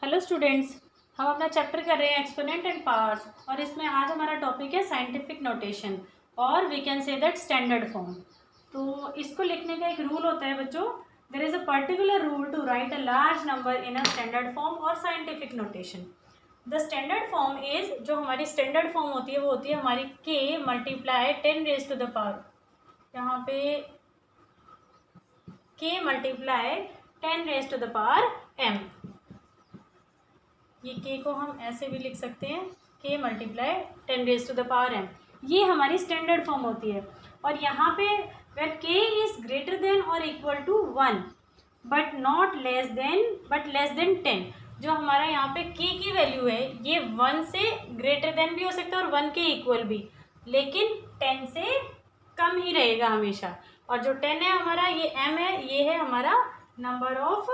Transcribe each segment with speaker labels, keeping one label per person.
Speaker 1: Hello students, हम अपना chapter कर रहे हैं एक्सपोनेंट एंड पावर्स और इसमें आज हमारा टॉपिक है साइंटिफिक नोटेशन और we can say that standard form. तो इसको लिखने का एक रूल होता है बच्चों, there is a particular rule to write a large number in a standard form और scientific notation. The standard form is, जो हमारी स्टैंडर्ड फॉर्म होती है वो होती है हमारी k multiply 10 raise to the power, यहाँ पे k multiply 10 raise to the power m। ये k को हम ऐसे भी लिख सकते हैं, k multiply 10 raise to the power m। ये हमारी स्टैंडर्ड फॉर्म होती है। और यहाँ पे where k is greater than और equal to 1 but not less than 10, जो हमारा यहाँ पे k की वैल्यू है ये 1 से ग्रेटर देन भी हो सकता है और 1 के इक्वल भी, लेकिन 10 से कम ही रहेगा हमेशा। और जो 10 है हमारा, ये m है, ये है हमारा नंबर ऑफ,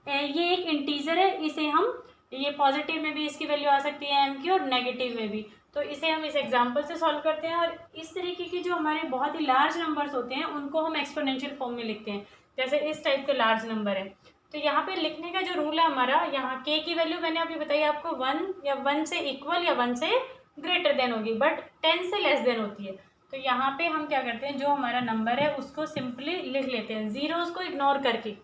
Speaker 1: ये एक इंटीजर है, इसे हम, ये पॉजिटिव में भी इसकी वैल्यू आ सकती है m की और नेगेटिव में भी। तो इसे हम इस एग्जांपल से सॉल्व करते हैं। और इस तरीके के जो हमारे बहुत ही लार्ज नंबर्स होते हैं उनको हम एक्सपोनेंशियल फॉर्म में लिखते हैं, जैसे इस टाइप के लार्ज नंबर है। तो यहाँ पे लिखने का जो रूल है हमारा, यहाँ k की वैल्यू मैंने अभी बताई आपको 1 या 1 से इक्वल या 1 से ग्रेटर देन होगी, बट 10 से लेस देन होती है। तो यहाँ पे हम क्या करते हैं, जो हमारा नंबर है उसको सिंपली लिख लेते हैं, जीरोस को इग्नोर करके।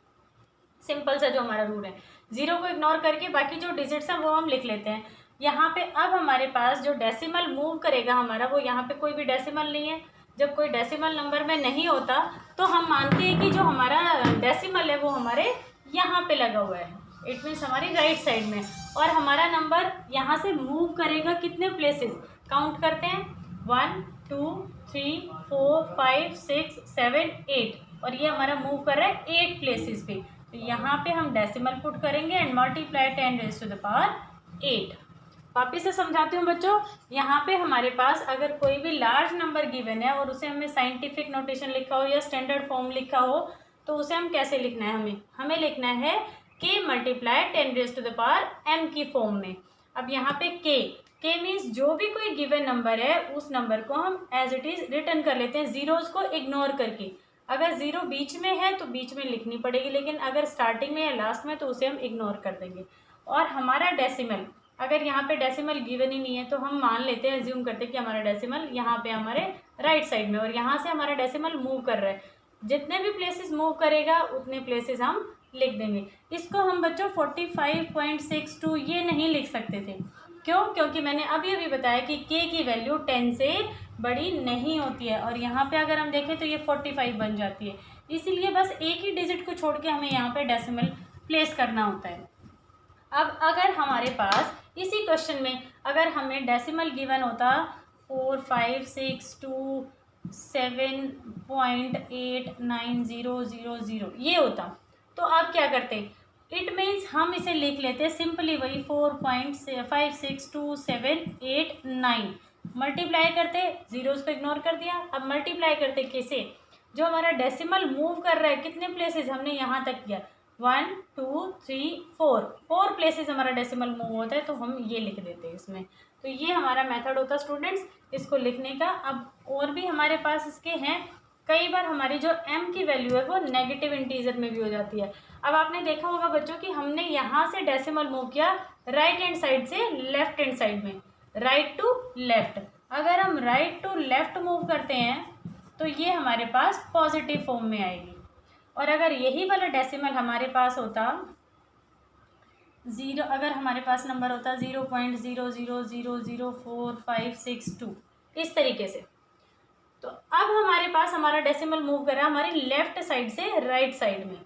Speaker 1: सिंपल सा जो हमारा रूल है, जीरो को इग्नोर करके बाकी जो डिजिट्स हैं वो हम लिख लेते हैं। यहाँ पे अब हमारे पास जो डेसिमल मूव करेगा हमारा, वो यहाँ पे कोई भी डेसिमल नहीं है। जब कोई डेसिमल नंबर में नहीं होता तो हम मानते हैं कि जो हमारा डेसिमल है वो हमारे यहाँ पे लगा हुआ है, इट मीन्स हमारी राइट साइड में। और हमारा नंबर यहाँ से मूव करेगा कितने प्लेसेस, काउंट करते हैं, 1 2 3 4 5 6 7 8, और ये हमारा मूव कर रहा है 8 प्लेसेस पे। तो यहाँ पे हम डेसिमल पुट करेंगे and multiply 10 raise to the power 8। वापिस से समझाती हूँ बच्चों, यहाँ पे हमारे पास अगर कोई भी लार्ज नंबर गिवन है और उसे हमें साइंटिफिक नोटेशन लिखा हो या स्टैंडर्ड फॉर्म लिखा हो, तो उसे हम कैसे लिखना है, हमें लिखना है k multiply 10 raise to the power m की फॉर्म में। अब यहाँ पे k मीन्स जो भी कोई गिवन नंबर है उस नंबर को हम एज इट इज रिटर्न कर लेते हैं, जीरोज को इग्नोर करके। अगर जीरो बीच में है तो बीच में लिखनी पड़ेगी, लेकिन अगर स्टार्टिंग में या लास्ट में तो उसे हम इग्नोर कर देंगे। और हमारा डेसिमल, अगर यहाँ पे डेसिमल गिवन ही नहीं है तो हम मान लेते हैं, एज्यूम करते हैं कि हमारा डेसिमल यहाँ पे हमारे राइट साइड में, और यहाँ से हमारा डेसिमल मूव कर रहा है, जितने भी प्लेसेस मूव करेगा उतने प्लेसेस हम लिख देंगे। इसको हम बच्चों 45.62 ये नहीं लिख सकते थे, क्यों? क्योंकि मैंने अभी अभी बताया कि k की वैल्यू 10 से बड़ी नहीं होती है, और यहाँ पे अगर हम देखें तो ये 45 बन जाती है। इसीलिए बस एक ही डिजिट को छोड़ के हमें यहाँ पे डेसिमल प्लेस करना होता है। अब अगर हमारे पास इसी क्वेश्चन में अगर हमें डेसिमल गिवन होता 45627.89000 ये होता, तो आप क्या करते, इट मीन्स हम इसे लिख लेते सिंपली वही 4.56278 मल्टीप्लाई करते, जीरोस को इग्नोर कर दिया। अब मल्टीप्लाई करते किसे, जो हमारा डेसिमल मूव कर रहा है कितने प्लेसेस, हमने यहाँ तक किया 1 2 3 4 प्लेसेस हमारा डेसिमल मूव होता है, तो हम ये लिख देते हैं इसमें। तो ये हमारा मेथड होता है स्टूडेंट्स इसको लिखने का। अब और भी हमारे पास इसके हैं, कई बार हमारी जो m की वैल्यू है वो नेगेटिव इंटीजर में भी हो जाती है। अब आपने देखा होगा बच्चों कि हमने यहाँ से डेसिमल मूव किया राइट हैंड साइड से लेफ्ट हैंड साइड में, राइट टू लेफ्ट। अगर हम राइट टू लेफ्ट मूव करते हैं तो ये हमारे पास पॉजिटिव फॉर्म में आएगी, और अगर यही वाला डेसिमल हमारे पास होता जीरो, अगर हमारे पास नंबर होता 0.00004562 इस तरीके से, तो अब हमारे पास हमारा डेसिमल मूव कर रहा है हमारी लेफ्ट साइड से राइट साइड में।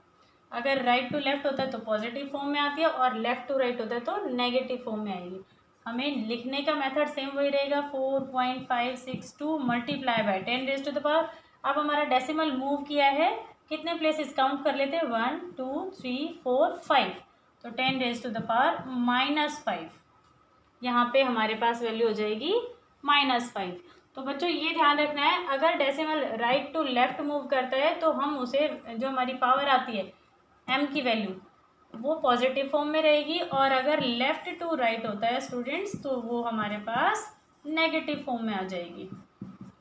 Speaker 1: अगर राइट टू लेफ्ट होता है तो पॉजिटिव फॉर्म में आती है, और लेफ्ट टू राइट होता है तो नेगेटिव फॉर्म में आएगी। हमें लिखने का मेथड सेम वही रहेगा, 4.562 multiply by 10 raise to the power. अब हमारा डेसिमल मूव किया है कितने प्लेसेस, काउंट कर लेते हैं 1 2 3 4 5, तो 10 रेज टू द पावर -5, यहाँ पे हमारे पास वैल्यू हो जाएगी -5। तो बच्चों ये ध्यान रखना है, अगर decimal right to left move करता है तो हम उसे, जो हमारी पावर आती है m की वैल्यू, वो पॉजिटिव फॉर्म में रहेगी, और अगर लेफ्ट टू राइट होता है स्टूडेंट्स तो वो हमारे पास नेगेटिव फॉर्म में आ जाएगी,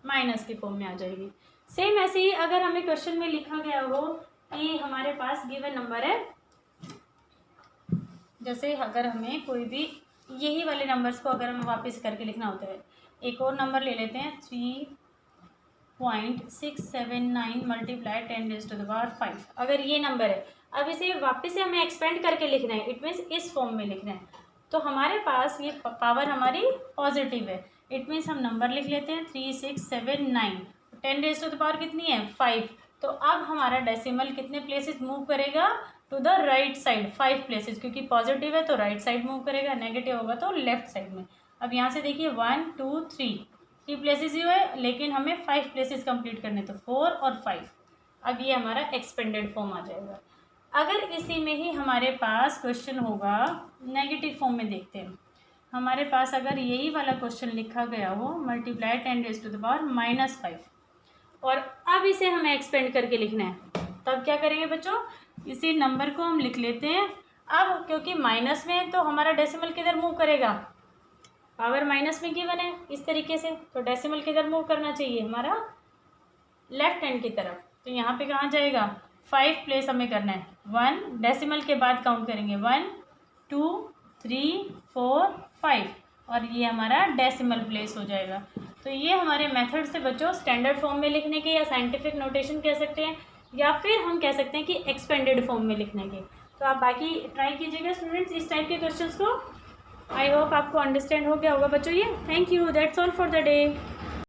Speaker 1: माइनस की फॉर्म में आ जाएगी। सेम ऐसे ही अगर हमें क्वेश्चन में लिखा गया हो कि हमारे पास गिवन नंबर है जैसे अगर हमें कोई भी यही वाले नंबर्स को अगर हमें वापस करके लिखना होता है, एक और नंबर ले लेते हैं 3.679 मल्टीप्लाई 10⁻⁵। अगर ये नंबर है, अब इसे वापस से हमें एक्सपेंड करके लिखना है, इट मीन्स इस फॉर्म में लिखना है, तो हमारे पास ये पावर हमारी पॉजिटिव है। इट मीन्स हम नंबर लिख लेते हैं 3679, 10⁻⁵ कितनी है 5। तो अब हमारा डेसिमल कितने प्लेसेस मूव करेगा, to the right side 5 places, क्योंकि पॉजिटिव है तो राइट साइड मूव करेगा, नेगेटिव होगा तो लेफ्ट साइड में। अब यहाँ से देखिए 1 2 3 प्लेसेस ही हुए, लेकिन हमें 5 प्लेसेस कंप्लीट करने, तो 4 और 5। अब ये हमारा एक्सपेंडेड फॉर्म आ जाएगा। अगर इसी में ही हमारे पास क्वेश्चन होगा नेगेटिव फॉर्म में, देखते हैं हमारे पास अगर यही वाला क्वेश्चन लिखा गया हो मल्टीप्लाई 10⁻⁻5, और अब इसे हमें एक्सपेंड करके लिखना है, तब क्या करेंगे बच्चों, इसी नंबर को हम लिख लेते हैं। अब क्योंकि माइनस में है तो हमारा डेसिमल किधर मूव करेगा, पावर माइनस में गिवन है इस तरीके से, तो डेसिमल किधर मूव करना चाहिए, हमारा लेफ्ट हैंड की तरफ। तो यहाँ पे कहाँ जाएगा, 5 प्लेस हमें करना है, 1 डेसिमल के बाद काउंट करेंगे 1 2 3 4 5, और ये हमारा डेसिमल प्लेस हो जाएगा। तो ये हमारे मेथड से बच्चों स्टैंडर्ड फॉर्म में लिखने के, या साइंटिफिक नोटेशन कह सकते हैं, या फिर हम कह सकते हैं कि एक्सपेंडेड फॉर्म में लिखने के। तो आप बाकी ट्राई कीजिएगा स्टूडेंट्स इस टाइप के क्वेश्चंस को। आई होप आपको अंडरस्टैंड हो गया होगा बच्चों ये। Thank you, that's all for the day.